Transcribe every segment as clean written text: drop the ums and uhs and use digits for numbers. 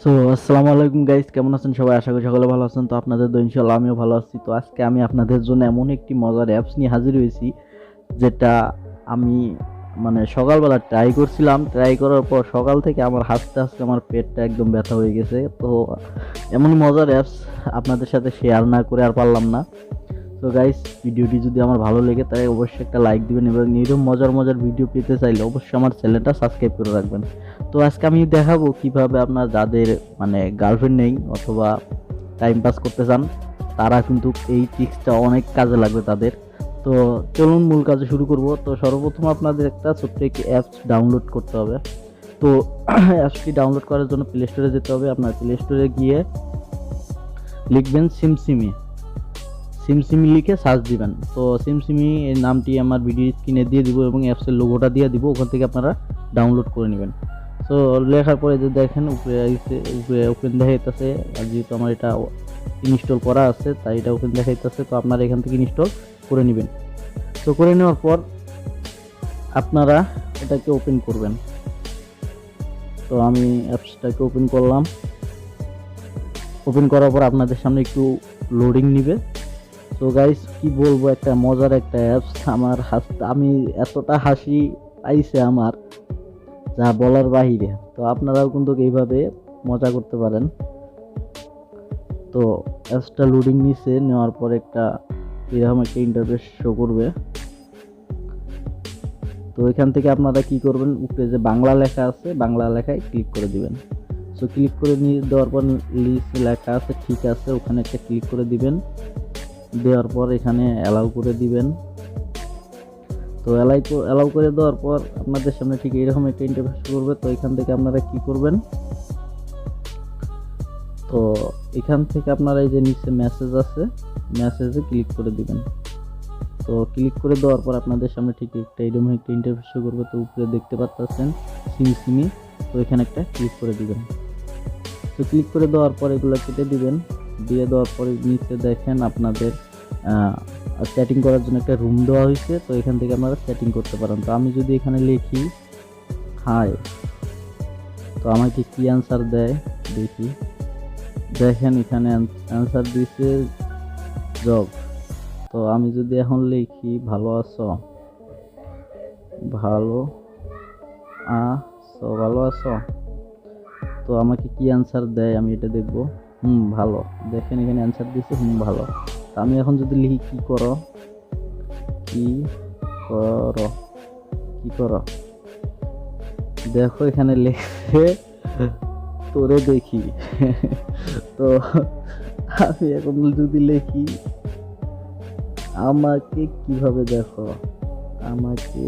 So আসসালামু আলাইকুম guys, কেমন আছেন সবাই? আশা করি সকলে ভালো আছেন। তো আপনাদের তো ইনশাআল্লাহ আমিও ভালো আছি। তো আজকে আমি আপনাদের জন্য এমন একটি মজার অ্যাপস নিয়ে হাজির হয়েছি, যেটা আমি সকালবেলা ট্রাই করছিলাম। ট্রাই করার পর সকাল থেকে আমার হাসতে হাসতে আমার পেটটা একদম ব্যথা হয়ে গেছে। তো এমনই মজার অ্যাপস আপনাদের সাথে শেয়ার না করে আর পারলাম না। তো গাইস, ভিডিওটি যদি আমার ভালো লেগে তাই অবশ্যই একটা লাইক দিবেন, এবং এরকম মজার মজার ভিডিও পেতে চাইলে অবশ্যই আমার চ্যানেলটা সাবস্ক্রাইব করে রাখবেন। তো আজকে আমি দেখাবো কিভাবে আপনার যাদের গার্লফ্রেন্ড নেই অথবা টাইম পাস করতে চান, তারা কিন্তু এই ট্রিক্সটা অনেক কাজে লাগবে তাদের। তো চলুন মূল কাজে শুরু করব। তো সর্বপ্রথম আপনাদের একটা ছোট্ট একটি অ্যাপস ডাউনলোড করতে হবে। তো অ্যাপসটি ডাউনলোড করার জন্য প্লে স্টোরে যেতে হবে। আপনার প্লে স্টোরে গিয়ে লিখবেন সিমসিমি। সিমসিমি লিখে সার্চ দিবেন। তো সিমসিমি এর নামটি আমার ভিডিও স্ক্রিনে দিয়ে দিব এবং অ্যাপসের লোগোটা দিয়ে দিব, ওখান থেকে আপনারা ডাউনলোড করে নেবেন। তো লেখার পরে যে দেখেন উপরে ওপেন দেখাইতেছে, আর যেহেতু আমার এটা ইনস্টল করা আছে তাই এটা ওপেন দেখাইতেছে। তো আপনারা এখান থেকে ইনস্টল করে নেবেন। তো করে নেওয়ার পর আপনারা এটাকে ওপেন করবেন। তো আমি অ্যাপসটাকে ওপেন করলাম। ওপেন করার পর আপনাদের সামনে একটু লোডিং নিবে। তো গাইস, কি বলবো, একটা মজার একটা অ্যাপস। আমার আমি এতটা হাসি পাইছে আমার, যা বলার বাহিরে। তো আপনারাও কিন্তু এইভাবে মজা করতে পারেন। তো অ্যাপসটা লোডিং নিচ্ছে, নেওয়ার পর এরকম একটা ইন্টারফেস শো করবে। তো এখান থেকে আপনারা কি করবেন, উপরে যে বাংলা লেখা আছে বাংলা লেখায় ক্লিক করে দিবেন। সো ক্লিক করে নিয়ে দেওয়ার পর লিস্ট লেখা আছে ঠিক আছে, ওখানে একটা ক্লিক করে দিবেন। দেওয়ার পর এখানে অ্যালাউ করে দিবেন। তো অ্যালাউ করে দেওয়ার পর আপনাদের সামনে ঠিক এরকম একটা ইন্টারফেস করবে। তো এখান থেকে আপনারা কি করবেন, তো এখান থেকে আপনারা এই যে নিচে মেসেজ আছে, মেসেজে ক্লিক করে দিবেন। তো ক্লিক করে দেওয়ার পর আপনাদের সামনে ঠিক এরকম একটা ইন্টারফেস করবে। তো উপরে দেখতে পাচ্ছেন সিমসিমি, তো এখানে একটা ক্লিক করে দিবেন। তো ক্লিক করে দেওয়ার পর এগুলো কেটে দিবেন। দিয়ে দেওয়ার পরে নিচে দেখেন আপনাদের সেটিং করার জন্য একটা রুম দেওয়া হয়েছে। তো এখান থেকে আপনারা সেটিং করতে পারেন। তো আমি যদি এখানে লিখি হাই, তো আমাকে কি অ্যান্সার দেয় দেখি। দেখেন এখানে অ্যান্সার দিছে জব। তো আমি যদি এখন লিখি ভালো আছো, ভালো ভালো আছো, তো আমাকে কি অ্যান্সার দেয় আমি এটা দেখবো। ভালো। দেখেন এখানে অ্যান্সার দিছে ভালো। তো আমি এখন যদি লিখি কি করো, কি করো, কি করো, দেখো এখানে লেখছে তোরে দেখি। তো আমি এখন যদি লিখি আমাকে কিভাবে দেখো, আমাকে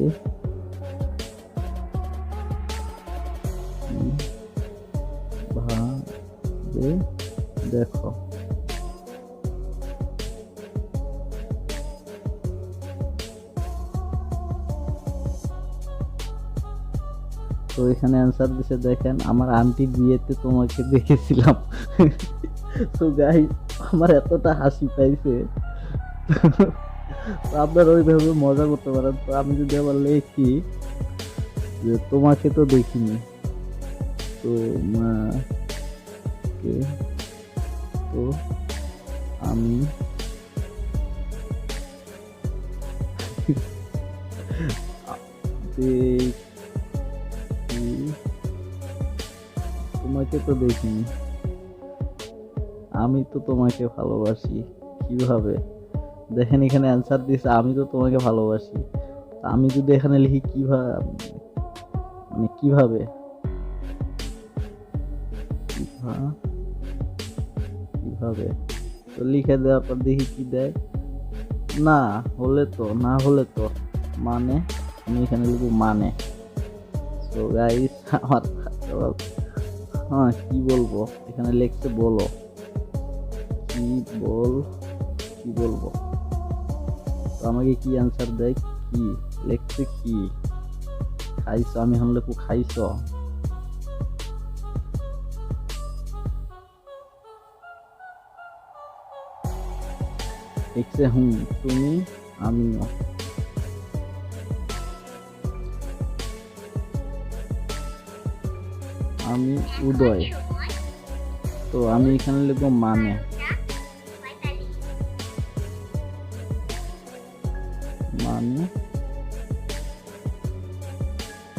কিভাবে দেখো, তো এখানে অ্যান্সার দিছে দেখেন আমার আন্টির বিয়েতে তোমাকে দেখেছিলাম। তো গাইস, আমার এতটা হাসি পাইছে। তো আপনারা ওইভাবে মজা করতে পারেন। তো আমি যদি আবার লিখি যে তোমাকে তো দেখিনি, তোমাকে তো আমি দেখি, তোমাকে তো দেখিনি, আমি তো তোমাকে ভালোবাসি। কিভাবে, দেখেন এখানে অ্যান্সার দিছে আমি তো তোমাকে ভালোবাসি। আমি যদি এখানে লিখি কিভাবে, কিভাবে, কিভাবে, তো লিখে দেওয়ার পর দেখি কি দেয়। না হলে তো, না হলে তো মানে, আমি এখানে লিখব মানে। তো গাইস, আমার কি বলবো, এখানে লিখছে বলো, কি কি বলবো। তো আমাকে কি অ্যান্সার দেয়, কি লিখছে, কি খাইছো, আমি এখন লিখবো খাইছো। লিখছে তুমি, আমিও। আমি উদয়। তো আমি এখানে লিখবো মানে, মানে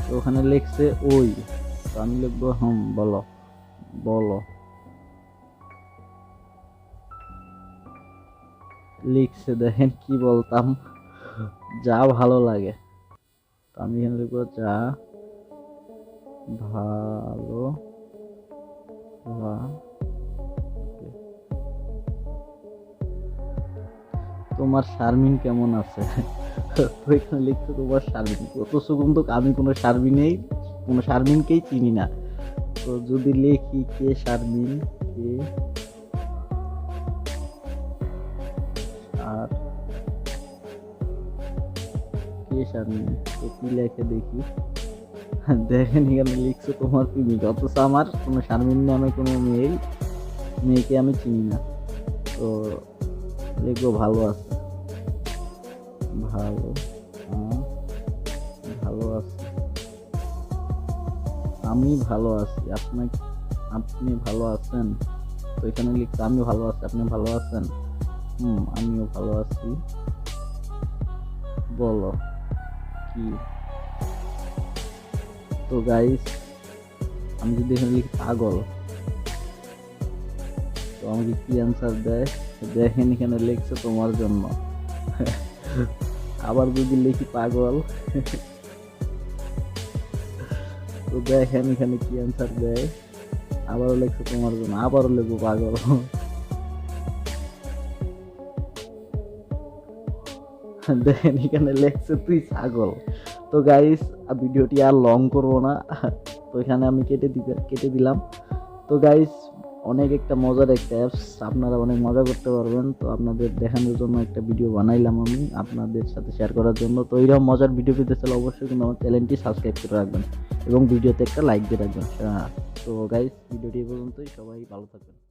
তো ওখানে লিখছে ওই, তো আমি লিখবো বলো, বলো লিখছে, দেখেন কি বলতাম, যা ভালো লাগে। তো আমি এখানে লিখবো যা ভালো লাগে। তোমার শারমিন কেমন আছে? তো এখানে লিখছে তোমার শারমিন, অথচ কিন্তু আমি কোনো শারমিনকেই চিনি না। তো যদি লিখি কে শারমিন, কে আর কে শারমিন, তো কি লেখে দেখি। দেখেন এখানে লিখছে তোমার প্রেমিক, অথচ আমার কোনো শারমিন নামে কোনো মেয়েকে আমি চিনি না। তো লিখবো ভালো আছে, ভালো ভালো আছে, আমি ভালো আছি, আপনি ভালো আছেন। তো এখানে লিখতে আমি ভালো আছি, আপনি ভালো আছেন, আমিও ভালো আছি, বলো কি। তো গাইস আমি যদি এখানে লিখি পাগল, তো আমাকে কি অ্যান্সার দেয়, দেখেন এখানে লিখছে তোমার জন্য। আবার যদি লিখি পাগল, তো দেখেন এখানে কি অ্যান্সার দেয়, আবারও লিখছে তোমার জন্য, আবারও লিখবো পাগল। দেখেন এখানে লেখছে তুই ছাগল। তো গাইস ভিডিওটি আর লং করব না, তো এখানে আমি কেটে দিলাম। তো গাইস অনেক একটা মজার একটা অ্যাপস, আপনারা অনেক মজা করতে পারবেন। তো আপনাদের দেখানোর জন্য একটা ভিডিও বানাইলাম আমি আপনাদের সাথে শেয়ার করার জন্য। তো এইরকম মজার ভিডিও পেতে চাইলে অবশ্যই কিন্তু আমার চ্যানেলটি সাবস্ক্রাইব করে রাখবেন এবং ভিডিওতে একটা লাইক দিয়ে রাখবেন। তো গাইস ভিডিওটি এই পর্যন্তই, সবাই ভালো থাকবেন।